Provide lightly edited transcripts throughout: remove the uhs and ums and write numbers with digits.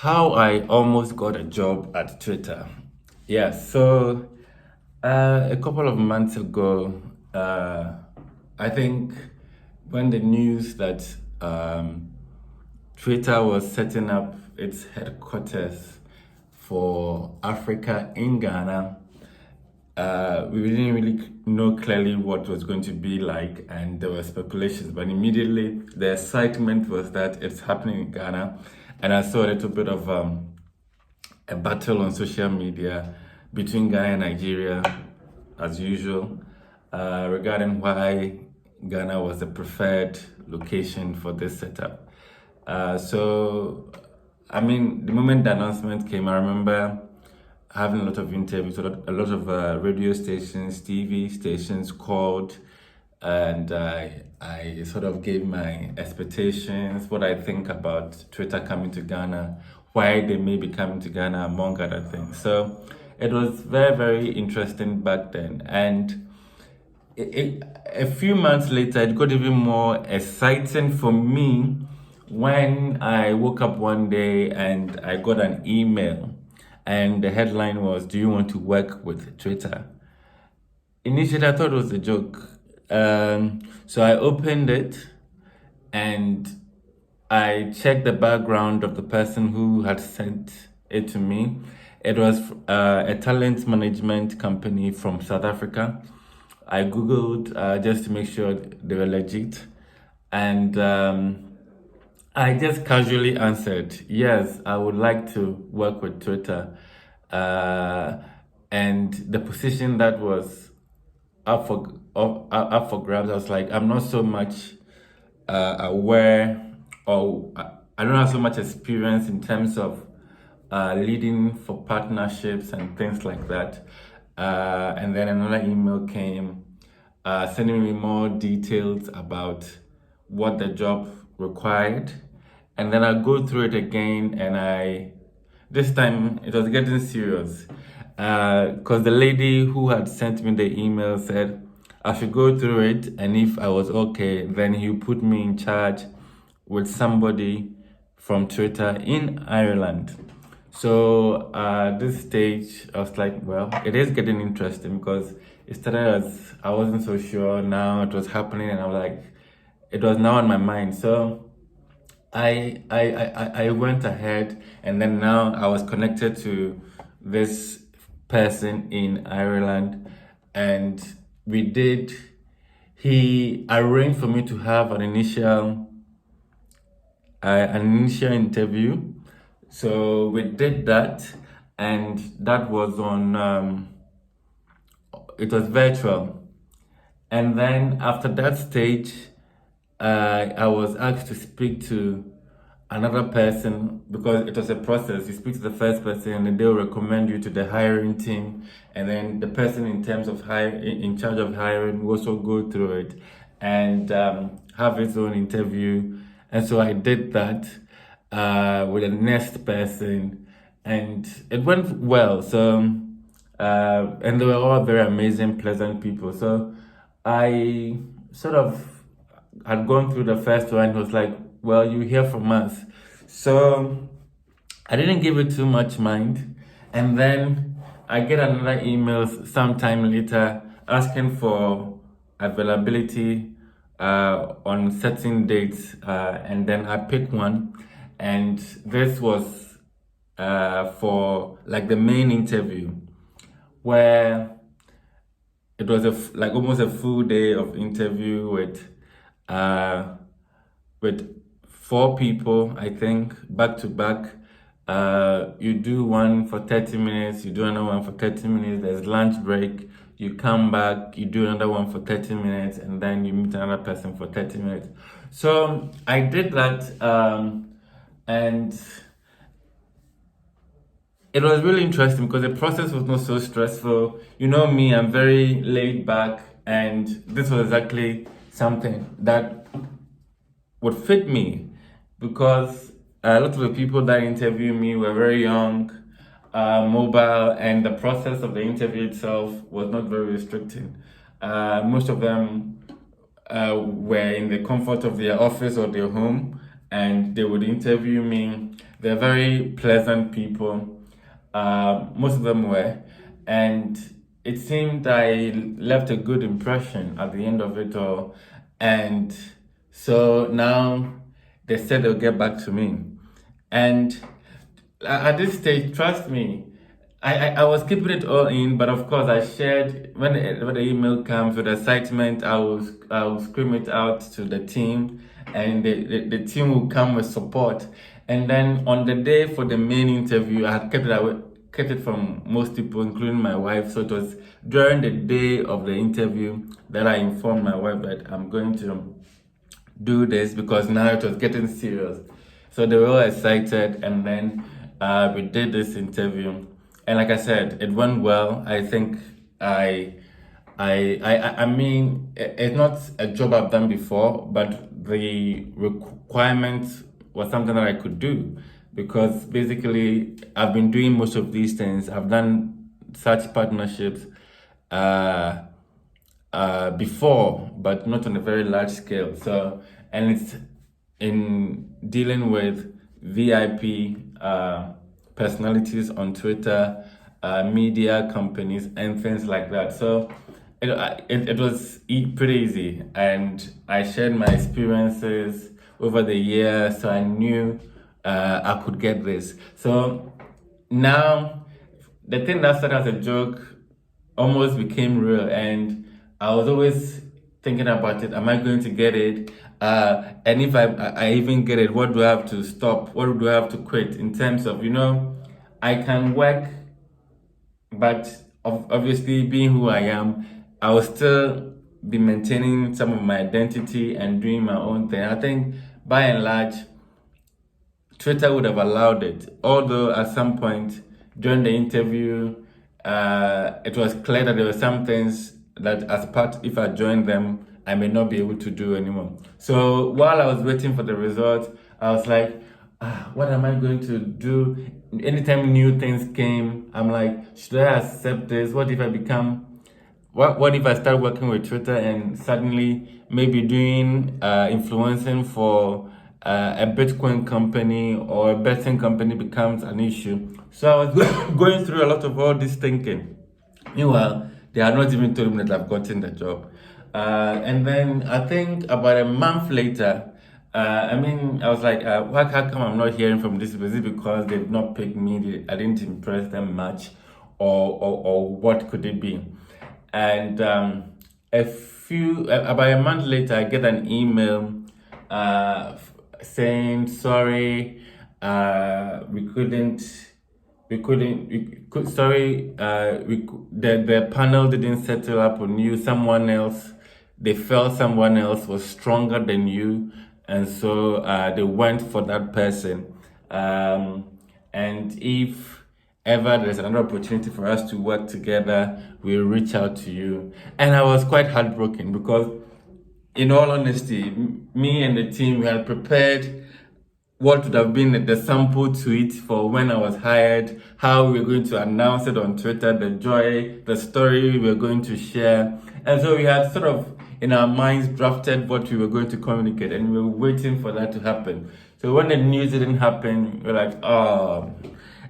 How I almost got a job at Twitter. Yeah, so a couple of months ago, I think when the news that Twitter was setting up its headquarters for Africa in Ghana, we didn't really know clearly what was going to be like, and there were speculations. But immediately, the excitement was that it's happening in Ghana, and I saw a little bit of a battle on social media between Ghana and Nigeria, as usual, regarding why Ghana was the preferred location for this setup. I mean, the moment the announcement came, I remember having a lot of interviews, a lot of radio stations, TV stations called, and I sort of gave my expectations, what I think about Twitter coming to Ghana, why they may be coming to Ghana, among other things. So it was very, very interesting back then. And a few months later, it got even more exciting for me when I woke up one day and I got an email, and the headline was, "Do you want to work with Twitter?" Initially, I thought it was a joke. So I opened it and I checked the background of the person who had sent it to me. It was a talent management company from South Africa. I Googled just to make sure they were legit. And I just casually answered, yes, I would like to work with Twitter. Uh, and the position that was up for grabs, I was like, I'm not so much aware, or I don't have so much experience in terms of leading for partnerships and things like that. And then another email came sending me more details about what the job required. And then I go through it again, and this time it was getting serious. Because the lady who had sent me the email said I should go through it, and if I was okay, then he put me in charge with somebody from Twitter in Ireland. So this stage, I was like, well, it is getting interesting, because it started as I wasn't so sure. Now it was happening, and I was like, it was now on my mind. So I went ahead, and then now I was connected to this person in Ireland, and we did. He arranged for me to have an initial interview. So we did that, and that was on. It was virtual, and then after that stage, I was asked to speak to another person, because it was a process. You speak to the first person, and then they'll recommend you to the hiring team, and then the person in terms of in charge of hiring will also go through it and have his own interview. And so I did that with the next person, and it went well. So and they were all very amazing, pleasant people. So I sort of had gone through the first one. It was like, well, you hear from us. So I didn't give it too much mind. And then I get another email sometime later asking for availability on certain dates. And then I pick one. And this was for like the main interview, where it was like almost a full day of interview uh with four people, I think, back to back. You do one for 30 minutes, you do another one for 30 minutes, there's lunch break, you come back, you do another one for 30 minutes, and then you meet another person for 30 minutes. So I did that, and it was really interesting because the process was not so stressful. You know me, I'm very laid back, and this was exactly something that would fit me, because a lot of the people that interviewed me were very young, mobile, and the process of the interview itself was not very restricting. Most of them were in the comfort of their office or their home, and they would interview me. They're very pleasant people. Most of them were, and it seemed I left a good impression at the end of it all. And so now they said they'll get back to me. And at this stage, trust me, I was keeping it all in, but of course I shared when the email comes with excitement, I will scream it out to the team, and the team will come with support. And then on the day for the main interview, I had kept it from most people, including my wife. So it was during the day of the interview that I informed my wife that I'm going to do this, because now it was getting serious. So they were all excited, and then we did this interview, and like I said, it went well. I think I mean, it's not a job I've done before, but the requirement was something that I could do, because basically I've been doing most of these things. I've done such partnerships before, but not on a very large scale. So, and it's in dealing with VIP personalities on Twitter, media companies, and things like that. So it was pretty easy, and I shared my experiences over the years, so I knew I could get this. So now the thing that started as a joke almost became real, and I was always thinking about it. Am I going to get it? And if I even get it, what do I have to stop? What do I have to quit? In terms of, I can work, but obviously being who I am, I will still be maintaining some of my identity and doing my own thing. I think by and large, Twitter would have allowed it. Although at some point during the interview, it was clear that there were some things that as part, if I joined them, I may not be able to do anymore. So while I was waiting for the results, I was like, what am I going to do? Anytime new things came, I'm like, should I accept this? What if I become what if I start working with Twitter and suddenly maybe doing influencing for a Bitcoin company or a betting company becomes an issue? So I was going through a lot of all this thinking. Meanwhile, they had not even told me that I've gotten the job. And then I think about a month later, I was like, how come I'm not hearing from this? Is it because they've not picked me? I didn't impress them much, or what could it be? And about a month later, I get an email saying, sorry, the panel didn't settle up on you. They felt someone else was stronger than you, and so they went for that person. And if ever there's another opportunity for us to work together, we'll reach out to you. And I was quite heartbroken, because in all honesty, me and the team, we had prepared what would have been the sample tweet for when I was hired, how we were going to announce it on Twitter, the story we were going to share. And so we had sort of in our minds drafted what we were going to communicate, and we were waiting for that to happen. So when the news didn't happen, we were like, oh,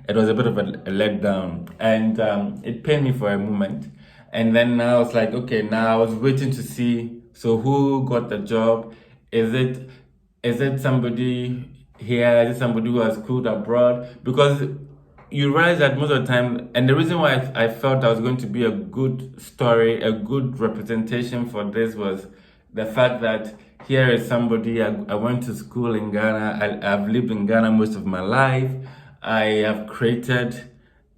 it was a bit of a letdown, and it pained me for a moment. And then I was like, okay, now I was waiting to see, so who got the job? Is it somebody here? Is it somebody who has schooled abroad? Because you realize that most of the time, and the reason why I felt I was going to be a good story, a good representation for this, was the fact that here is somebody, I went to school in Ghana, I've lived in Ghana most of my life, I have created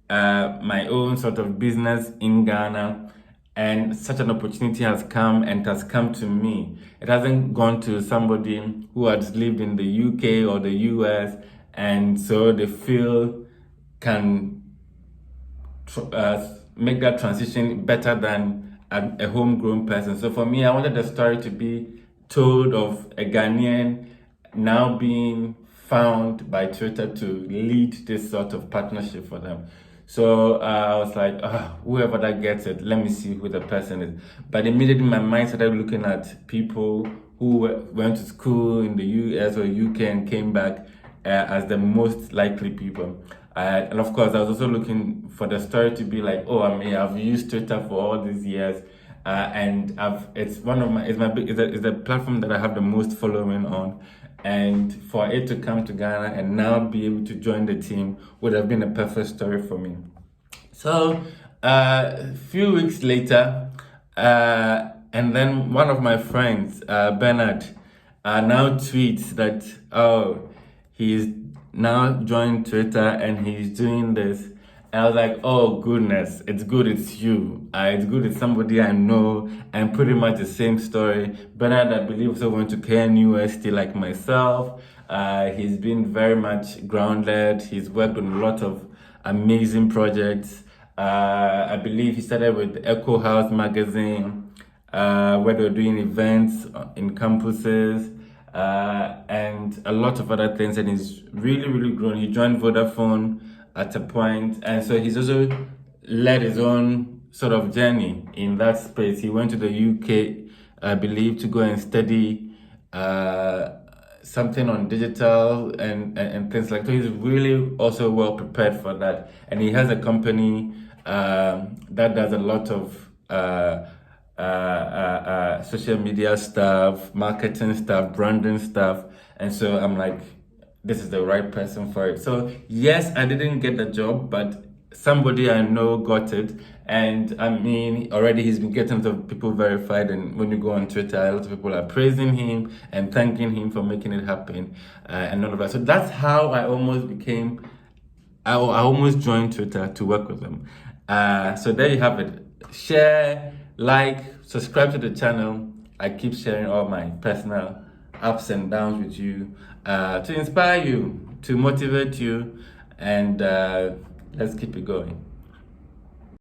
my own sort of business in Ghana, and such an opportunity has come, and it has come to me. It hasn't gone to somebody who has lived in the UK or the US, and so they feel can make that transition better than a homegrown person. So for me, I wanted the story to be told of a Ghanaian now being found by Twitter to lead this sort of partnership for them. So I was like, whoever that gets it, let me see who the person is. But immediately my mind started looking at people who went to school in the US or UK and came back, as the most likely people. And of course, I was also looking for the story to be like, oh, I mean, I've used Twitter for all these years, and it's one of my, it's the platform that I have the most following on. And for it to come to Ghana and now be able to join the team would have been a perfect story for me. So, a few weeks later, and then one of my friends, Bernard, now tweets that, oh, he's now joined Twitter and he's doing this. I was like, oh goodness, it's good it's you. It's good it's somebody I know, and pretty much the same story. Bernard, I believe, also went to KNUST like myself. He's been very much grounded. He's worked on a lot of amazing projects. I believe he started with Echo House magazine, where they were doing events in campuses, and a lot of other things. And he's really, really grown. He joined Vodafone at a point, and so he's also led his own sort of journey in that space. He went to the UK, I believe, to go and study something on digital and things like that. So he's really also well prepared for that. And he has a company that does a lot of social media stuff, marketing stuff, branding stuff. And so I'm like, this is the right person for it. So yes, I didn't get the job, but somebody I know got it. And I mean, already he's been getting a lot of people verified. And when you go on Twitter, a lot of people are praising him and thanking him for making it happen, and all of that. So that's how I almost became, I almost joined Twitter to work with them. So there you have it. Share, like, subscribe to the channel. I keep sharing all my personal ups and downs with you, to inspire you, to motivate you, and let's keep it going.